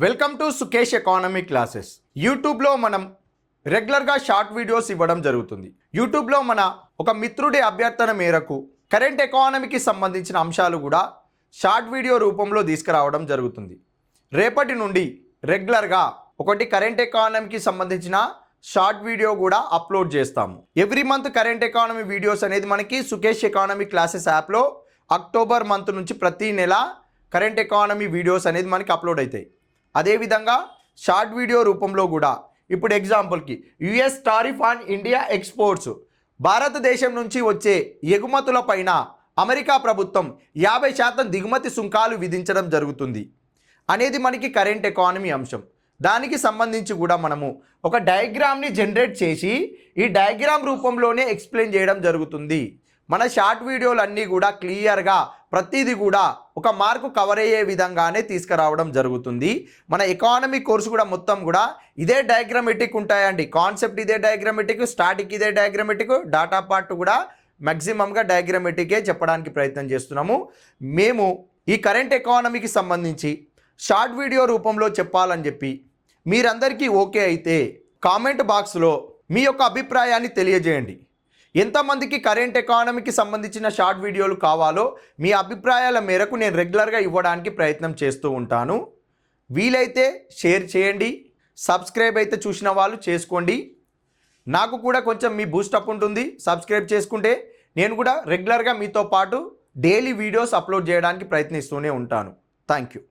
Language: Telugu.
Welcome to Sukesh economy classes. యూట్యూబ్లో మనం రెగ్యులర్గా షార్ట్ వీడియోస్ ఇవ్వడం జరుగుతుంది. యూట్యూబ్లో మన ఒక మిత్రుడి అభ్యర్థన మేరకు కరెంట్ ఎకానమీకి సంబంధించిన అంశాలు కూడా షార్ట్ వీడియో రూపంలో తీసుకురావడం జరుగుతుంది. రేపటి నుండి రెగ్యులర్గా ఒకటి కరెంట్ ఎకానమీకి సంబంధించిన షార్ట్ వీడియో కూడా అప్లోడ్ చేస్తాము. Every month current economy videos అనేది మనకి సుకేష్ ఎకానమీ క్లాసెస్ యాప్లో అక్టోబర్ మంత్ నుంచి ప్రతి నెల కరెంట్ ఎకానమీ వీడియోస్ అనేది మనకి అప్లోడ్ అవుతాయి. అదేవిధంగా షార్ట్ వీడియో రూపంలో కూడా ఇప్పుడు ఎగ్జాంపుల్కి US tariff on India exports, భారతదేశం నుంచి వచ్చే ఎగుమతుల పైన అమెరికా ప్రభుత్వం 50% దిగుమతి సుంకాలు విధించడం జరుగుతుంది అనేది మనకి కరెంట్ ఎకానమీ అంశం. దానికి సంబంధించి కూడా మనము ఒక డయాగ్రామ్ని జనరేట్ చేసి ఈ డయాగ్రామ్ రూపంలోనే ఎక్స్ప్లెయిన్ చేయడం జరుగుతుంది. మన షార్ట్ వీడియోలు అన్నీ కూడా క్లియర్గా ప్రతిదీ కూడా ఒక మార్కు కవర్ అయ్యే విధంగానే తీసుకురావడం జరుగుతుంది. మన ఎకానమీ కోర్సు కూడా మొత్తం కూడా ఇదే డయాగ్రామెటిక్ ఉంటాయండి. కాన్సెప్ట్ ఇదే డయాగ్రామెటిక్, స్టాటిక్ ఇదే డయాగ్రామెటిక్, డాటా పార్ట్ కూడా మ్యాక్సిమంగా డయాగ్రామెటికే చెప్పడానికి ప్రయత్నం చేస్తున్నాము. మేము ఈ కరెంట్ ఎకానమీకి సంబంధించి షార్ట్ వీడియో రూపంలో చెప్పాలని చెప్పి మీరందరికీ ఓకే అయితే కామెంట్ బాక్స్లో మీ యొక్క అభిప్రాయాన్ని తెలియజేయండి. ఎంతమందికి కరెంట్ ఎకానమీకి సంబంధించిన షార్ట్ వీడియోలు కావాలో మీ అభిప్రాయాల మేరకు నేను రెగ్యులర్గా ఇవ్వడానికి ప్రయత్నం చేస్తూ ఉంటాను. వీలైతే షేర్ చేయండి, సబ్స్క్రైబ్ అయితే చూసిన వాళ్ళు చేసుకోండి. నాకు కూడా కొంచెం మీ బూస్టప్ ఉంటుంది. సబ్స్క్రైబ్ చేసుకుంటే నేను కూడా రెగ్యులర్గా మీతో పాటు డైలీ వీడియోస్ అప్లోడ్ చేయడానికి ప్రయత్నిస్తూనే ఉంటాను. Thank you.